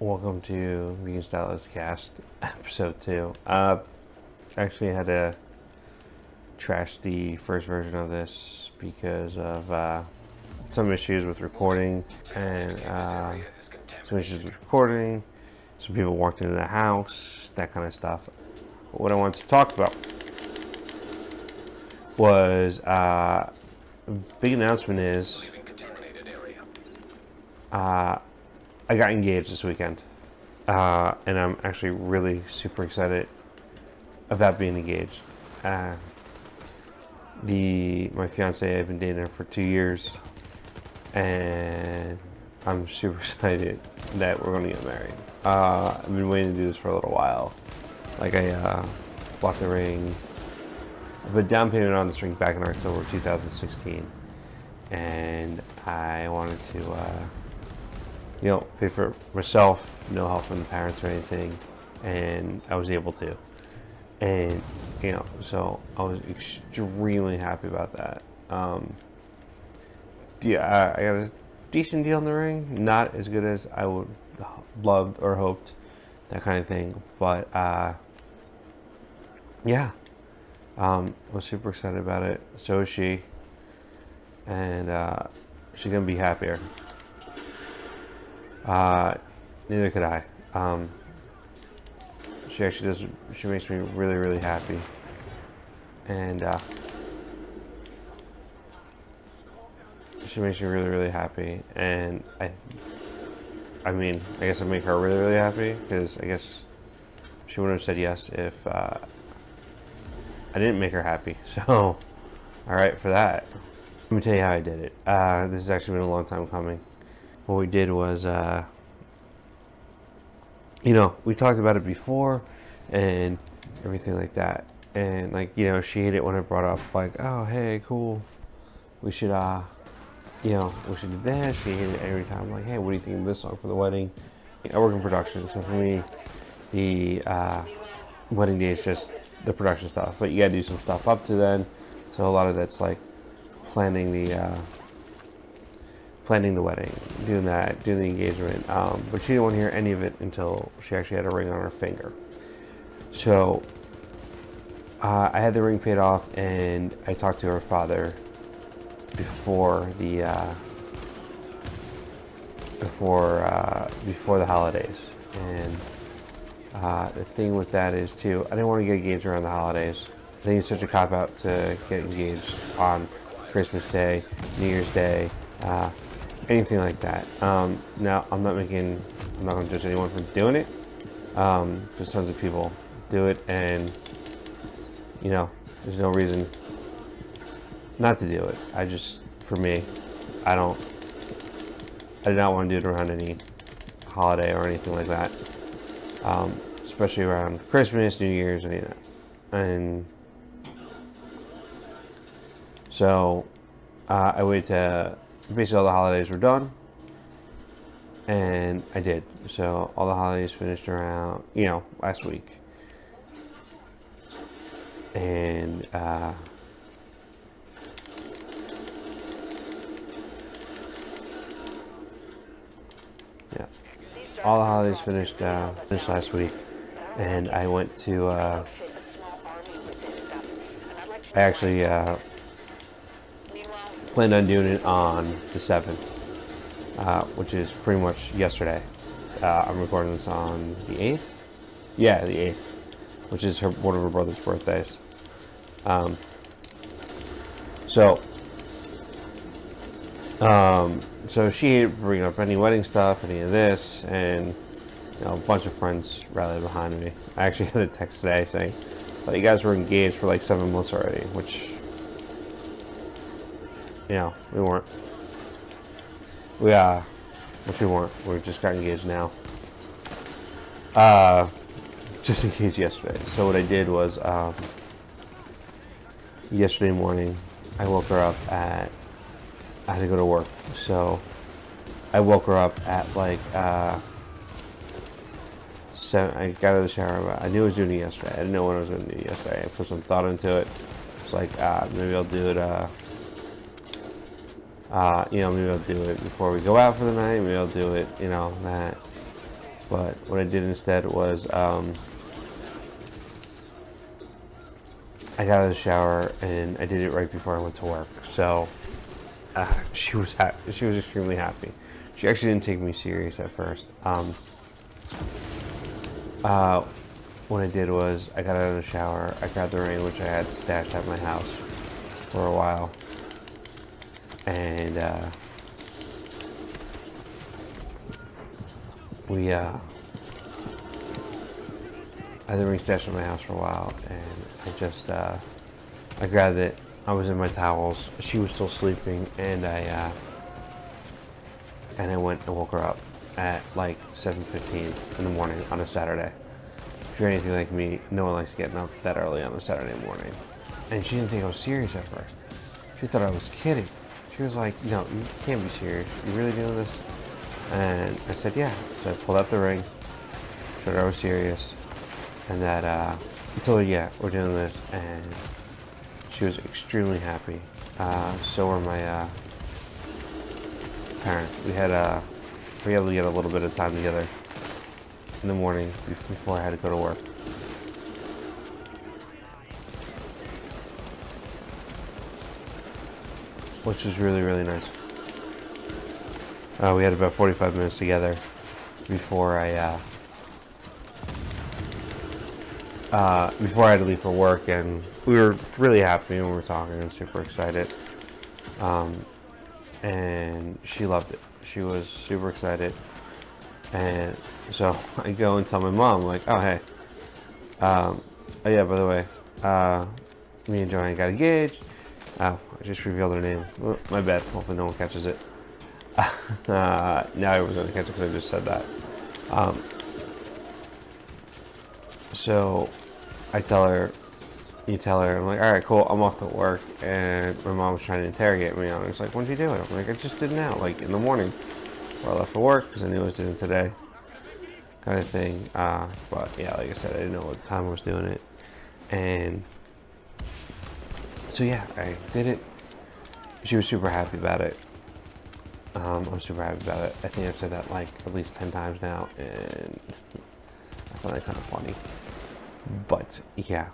Welcome to Mugenstylus Cast episode 2. Actually had to trash the first version of this because of some issues with recording and some people walked into the house, that kind of stuff. But what I wanted to talk about was big announcement is I got engaged this weekend, and I'm actually really super excited about being engaged. My fiance, I've been dating her for 2 years, and I'm super excited that we're going to get married. I've been waiting to do this for a little while. Like I bought the ring, I put down payment on this ring back in October 2016, and I wanted to pay for it myself, no help from the parents or anything, and I was able to. And, so I was extremely happy about that. I got a decent deal on the ring, not as good as I would loved or hoped, that kind of thing, but, I was super excited about it. So is she, and she's gonna be happier. Neither could I. She actually does. She makes me really, really happy, and she makes me really, really happy. And I guess I make her really, really happy because I guess she wouldn't have said yes if I didn't make her happy. So, all right for that. Let me tell you how I did it. This has actually been a long time coming. What we did was, we talked about it before and everything like that. And she hated it when I brought up like, oh, hey, cool, we should, we should do this. She hated it every time. I'm like, hey, what do you think of this song for the wedding? I work in production, so for me, the wedding day is just the production stuff. But you gotta do some stuff up to then. So a lot of that's like planning the wedding, doing the engagement, but she didn't want to hear any of it until she actually had a ring on her finger. So I had the ring paid off, and I talked to her father before the holidays. And the thing with that is too, I didn't want to get engaged around the holidays. I think it's such a cop out to get engaged on Christmas Day, New Year's Day, anything like that. Now, I'm not going to judge anyone for doing it. There's tons of people do it, and there's no reason not to do it. For me, I did not want to do it around any holiday or anything like that, especially around Christmas, New Year's, any of that. And so I waited to basically all the holidays were done, and I did. So all the holidays finished around, last week. And all the holidays finished last week, and I went to. I actually planned on doing it on the 7th, which is pretty much yesterday. I'm recording this on the 8th. Yeah, the 8th, which is one of her brother's birthdays. So she didn't bring up any wedding stuff, any of this, and a bunch of friends rallied behind me. I actually had a text today saying that you guys were engaged for like 7 months already, which we weren't. We weren't. We just got engaged now. Just engaged yesterday. So what I did was, yesterday morning, I woke her up I had to go to work. So I woke her up at like 7. I got out of the shower. I knew I was doing it yesterday. I didn't know when I was going to do it yesterday. I put some thought into it. It's like, maybe I'll do it maybe I'll do it before we go out for the night. Maybe I'll do it, that But what I did instead was I got out of the shower and I did it right before I went to work. So she was she was extremely happy. She actually didn't take me serious at first. What I did was I got out of the shower, I grabbed the ring, which I had stashed at my house for a while, and I had the ring stashed at my house for a while, and I grabbed it. I was in my towels. She was still sleeping, and I went and woke her up at like 7:15 in the morning on a Saturday. If you're anything like me, no one likes getting up that early on a Saturday morning. And she didn't think I was serious at first. She thought I was kidding. She was like, "No, you can't be serious. You really doing this?" And I said, "Yeah." So I pulled out the ring, showed her I was serious, and that I told her, "Yeah, we're doing this." And she was extremely happy. So were my parents. We were able to get a little bit of time together in the morning before I had to go to work. Which was really, really nice. We had about 45 minutes together before I had to leave for work, and we were really happy when we were talking and super excited. And she loved it. She was super excited. And so I go and tell my mom, like, "Oh, hey, oh yeah, by the way, me and Joanne got engaged." I just revealed her name. Oh, my bad. Hopefully no one catches it. Now I was going to catch it because I just said that. So I tell her, I'm like, "All right, cool, I'm off to work." And my mom was trying to interrogate me on it. It's like, "When did you do it?" I'm like, "I just did now, like in the morning before I left for work, because I knew I was doing it today," kind of thing. But yeah, like I said, I didn't know what time I was doing it. And so yeah, I did it. She was super happy about it. I'm super happy about it. I think I've said that like at least 10 times now, and I find that kind of funny. But yeah,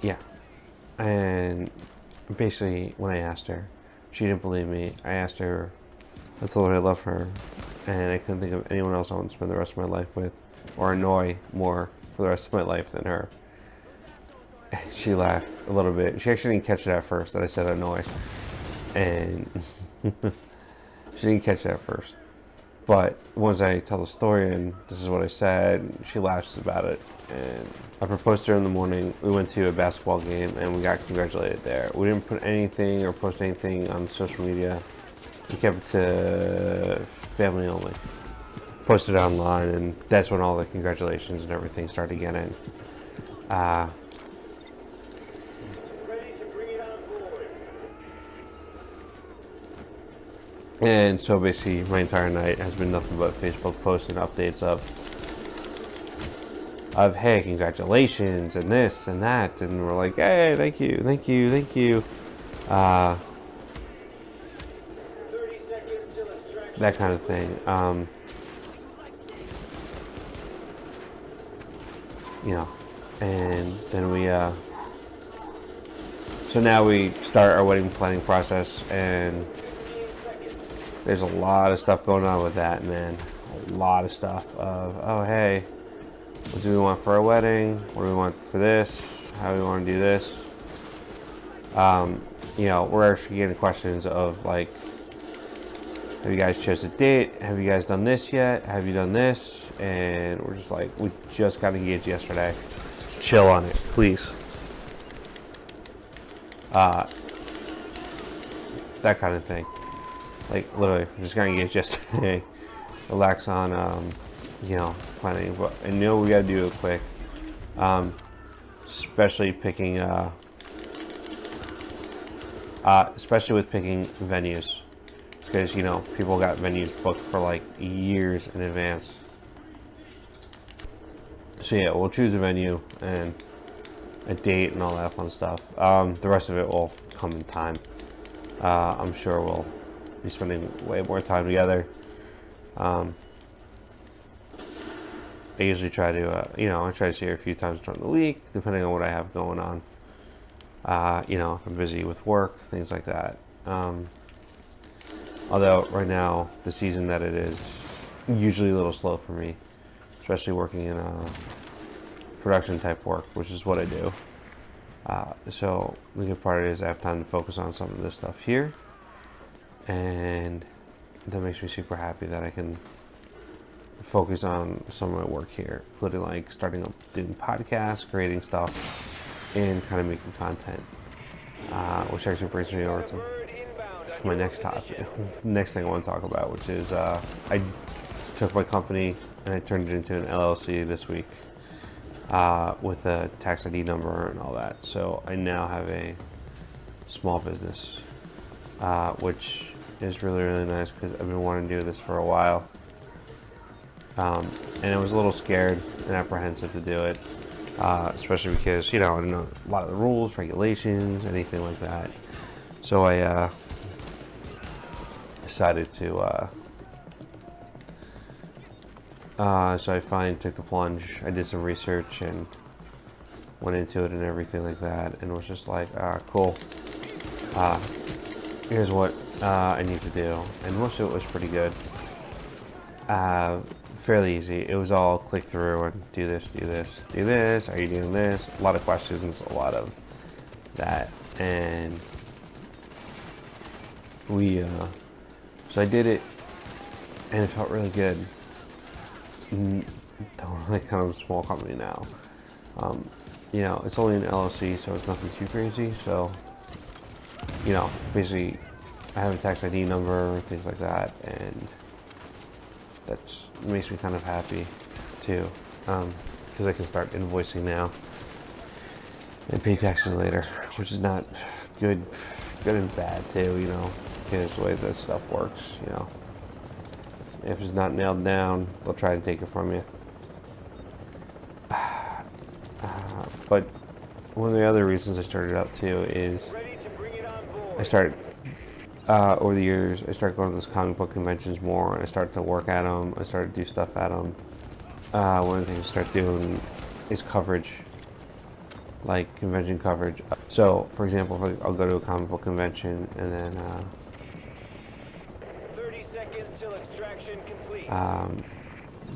yeah. And basically, when I asked her, she didn't believe me. I asked her, I told her I love her, and I couldn't think of anyone else I want to spend the rest of my life with, or annoy more for the rest of my life than her. She laughed a little bit. She actually didn't catch it at first that I said annoy, and she didn't catch it at first. But once I tell the story and this is what I said, she laughs about it. And I proposed to her in the morning. We went to a basketball game and we got congratulated there. We didn't put anything or post anything on social media. We kept it to family only. Posted it online, and that's when all the congratulations and everything started getting. And so basically my entire night has been nothing but Facebook posts and updates of hey, congratulations and this and that, and we're like, hey, thank you. That kind of thing. And then so now we start our wedding planning process, and there's a lot of stuff going on with that, man. A lot of stuff of, oh, hey, what do we want for our wedding? What do we want for this? How do we want to do this? We're actually getting questions of like, have you guys chosen a date? Have you guys done this yet? Have you done this? And we're just like, we just got engaged yesterday. Chill on it, please. That kind of thing. Like, literally, we just got engaged yesterday. Relax on, planning. But I know we got to do it quick. Especially with picking venues. Because, people got venues booked for like years in advance. So yeah, we'll choose a venue and a date and all that fun stuff. The rest of it will come in time. I'm sure we'll be spending way more time together. I usually try to, I try to see her a few times during the week, depending on what I have going on. If I'm busy with work, things like that. Although right now, the season that it is, usually a little slow for me, especially working in production type work, which is what I do. So the good part is I have time to focus on some of this stuff here, and that makes me super happy that I can focus on some of my work here, including like starting up doing podcasts, creating stuff, and kind of making content, which actually brings me over to my next topic, next thing I want to talk about, which is I took my company and I turned it into an LLC this week with a tax ID number and all that. So I now have a small business, which is really, really nice because I've been wanting to do this for a while. And I was a little scared and apprehensive to do it, especially because, I didn't know a lot of the rules, regulations, anything like that. So I decided to, so I finally took the plunge. I did some research and went into it and everything like that, and was just like, cool. Here's what I need to do. And most of it was pretty good. Fairly easy. It was all click through and do this, do this, do this. Are you doing this? A lot of questions, a lot of that. And so I did it, and it felt really good. Totally kind of a small company now. It's only an LLC, so it's nothing too crazy. So, basically, I have a tax ID number, things like that, and that makes me kind of happy too, because I can start invoicing now and pay taxes later, which is not good and bad too, because the way that stuff works, if it's not nailed down, they'll try to take it from you. But one of the other reasons I started out too is I started over the years, I started going to those comic book conventions more, and I started to work at them. I started to do stuff at them. One of the things I started doing is coverage, like convention coverage. So, for example, if I'll go to a comic book convention and then 30 seconds till extraction complete.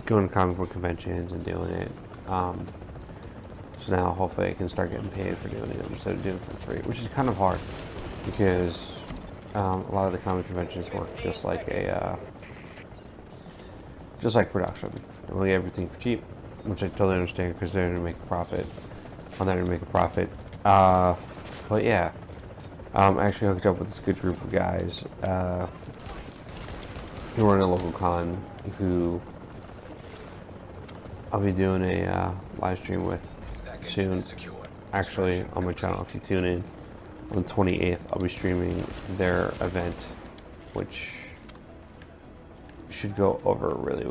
Going to comic book conventions and doing it. So now hopefully I can start getting paid for doing it instead of doing it for free, which is kind of hard because a lot of the comic conventions work just like production. They get everything for cheap, which I totally understand because they're going to make a profit. I'm there to make a profit. But yeah, I actually hooked up with this good group of guys who run a local con who I'll be doing a live stream with soon. Actually, on my channel, if you tune in. On the 28th, I'll be streaming their event, which should go over really,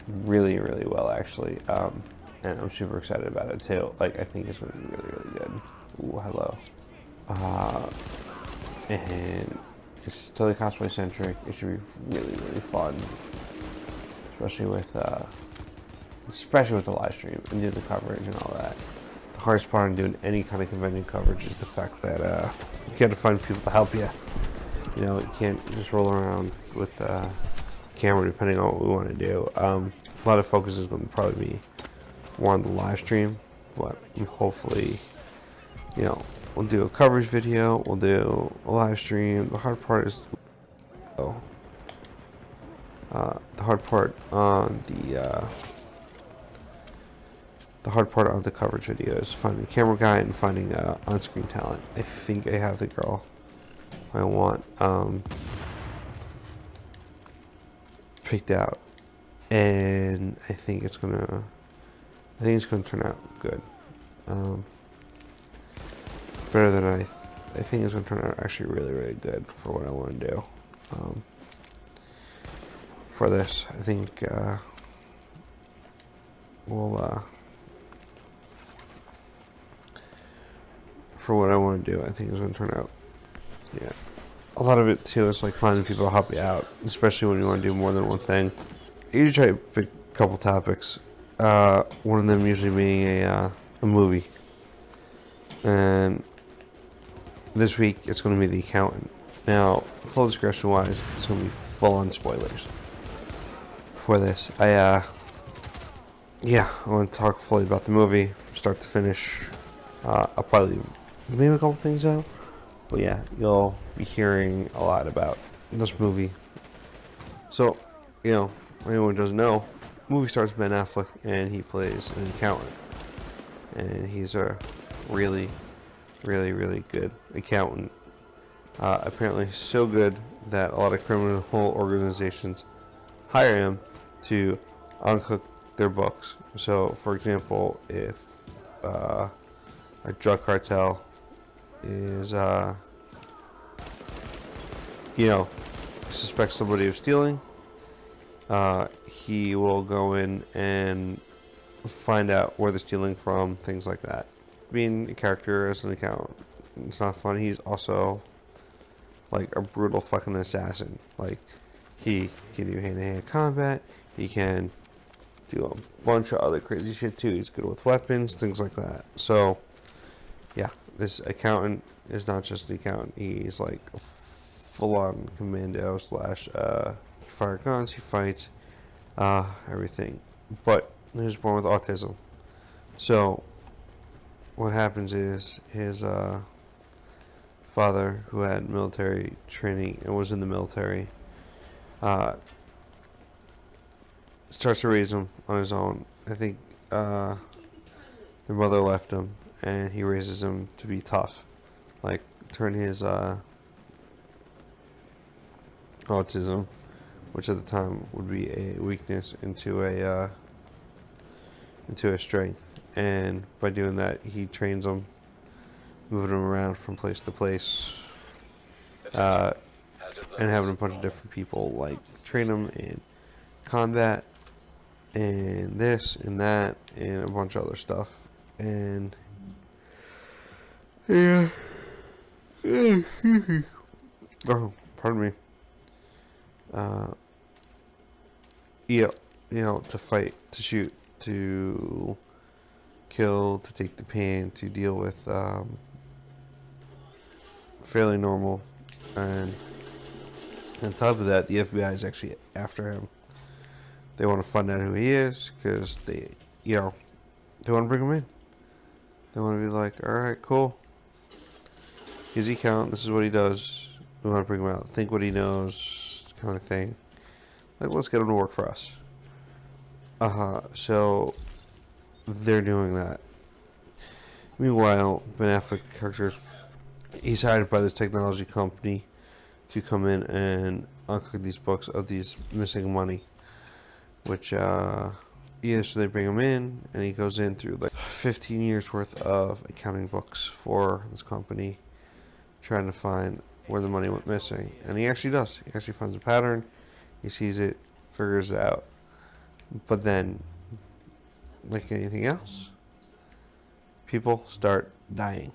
really, really well, actually. And I'm super excited about it, too. Like, I think it's going to be really, really good. Ooh, hello. And it's totally cosplay-centric. It should be really, really fun. Especially with the live stream and do the coverage and all that. The hardest part in doing any kind of convention coverage is the fact that you got to find people to help you. You can't just roll around with a camera depending on what we want to do. A lot of focus is going to probably be more on the live stream, but hopefully, we'll do a coverage video, we'll do a live stream. The hard part is the hard part on the coverage video is finding a camera guy and finding on-screen talent. I think I have the girl I want picked out, and I think it's gonna turn out good. Better than I think it's gonna turn out actually really, really good for what I want to do. For this, I think we'll. For what I want to do, I think it's going to turn out, a lot of it too is like finding people to help you out, especially when you want to do more than one thing. I usually try to pick a couple topics. One of them usually being a movie, and this week it's going to be The Accountant. Now, full discretion wise, it's going to be full on spoilers for this. I want to talk fully about the movie from start to finish. I'll probably leave a couple things out, but yeah, you'll be hearing a lot about this movie. So, anyone who doesn't know, the movie stars Ben Affleck, and he plays an accountant, and he's a really, really, really good accountant. Apparently so good that a lot of criminal organizations hire him to uncook their books. So, for example, if a drug cartel is, suspects somebody of stealing, he will go in and find out where they're stealing from, things like that. Being a character as an accountant, it's not fun. He's also like a brutal fucking assassin. Like, he can do hand-to-hand combat. He can do a bunch of other crazy shit too. He's good with weapons, things like that. So, yeah, this accountant is not just an accountant. He's like a full-on commando slash. He fires guns. He fights. Everything. But he was born with autism. So, what happens is his father, who had military training and was in the military, starts to raise him on his own. I think their mother left him, and he raises him to be tough, like turn his autism, which at the time would be a weakness, into a strength. And by doing that, he trains him, moving him around from place to place, and having a bunch of different people like train him in combat and this and that and a bunch of other stuff. And yeah, oh, pardon me. To fight, to shoot, to kill, to take the pain, to deal with fairly normal. And on top of that, the FBI is actually after him. They want to find out who he is, because they want to bring him in. They want to be like, alright, cool, here's the account, this is what he does, we want to bring him out, think what he knows, kind of thing. Like, let's get him to work for us. So they're doing that. Meanwhile, Ben Affleck character, he's hired by this technology company to come in and uncook these books of these missing money. Which, so they bring him in, and he goes in through like 15 years worth of accounting books for this company, trying to find where the money went missing. And he actually does. He actually finds a pattern. He sees it, figures it out. But then, like anything else, people start dying.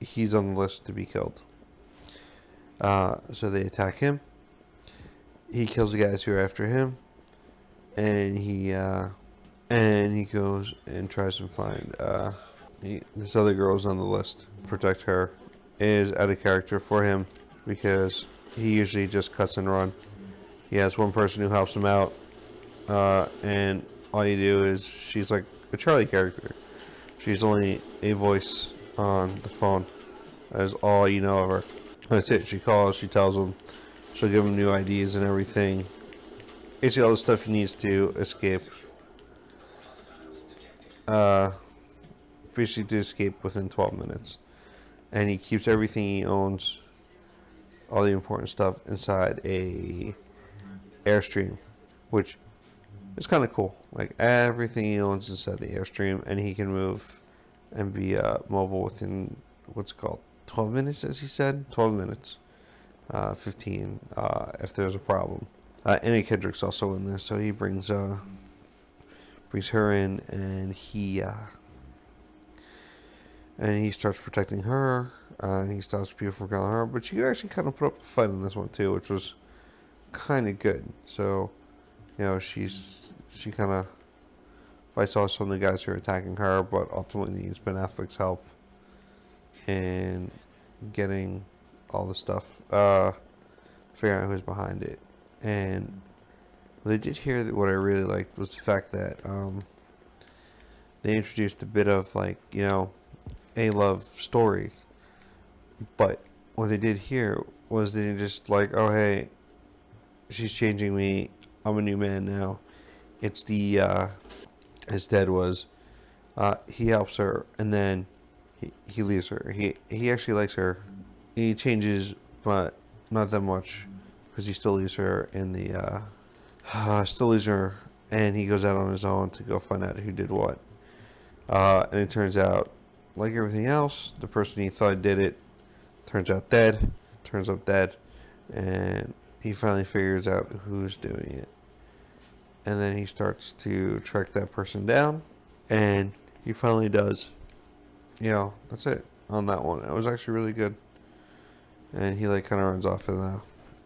He's on the list to be killed. So they attack him. He kills the guys who are after him, and he goes and tries to find this other girl's on the list. Protect her is out of character for him, because he usually just cuts and run. He has one person who helps him out, and all you do is, she's like a Charlie character. She's only a voice on the phone. That is all you know of her. That's it. She calls, she tells him, she'll give him new IDs and everything. Basically all the stuff he needs to escape. Basically to escape within 12 minutes. And he keeps everything he owns, all the important stuff, inside a Airstream, which is kind of cool. Like, everything he owns inside the Airstream, and he can move and be mobile within, what's it called, 12 minutes, as he said? 12 minutes. 15, if there's a problem. Anna Kendrick's also in this, so he brings her in, and he and he starts protecting her, and he stops people from killing her. But she actually kind of put up a fight in this one too, which was kind of good. So, she kind of fights off some of the guys who are attacking her, but ultimately needs Ben Affleck's help in getting all the stuff, figuring out who's behind it. And they did hear that what I really liked was the fact that they introduced a bit of a love story, but what they did here was they just oh hey, she's changing me, I'm a new man now. It's his dad was, he helps her and then he leaves her. He actually likes her. He changes, but not that much, because he still leaves her in the still leaves her, and he goes out on his own to go find out who did what. And it turns out, like everything else, the person he thought did it turns up dead, and he finally figures out who's doing it. And then he starts to track that person down, and he finally does. That's it on that one. It was actually really good. And he kind of runs off in the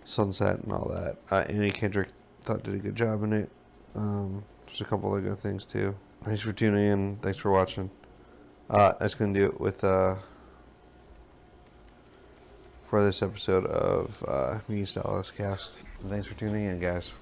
sunset and all that. Andy Kendrick thought did a good job in it. There's a couple of good things too. Thanks for tuning in. Thanks for watching. That's going to do it with for this episode of Mugenstylus Cast. Thanks for tuning in, guys.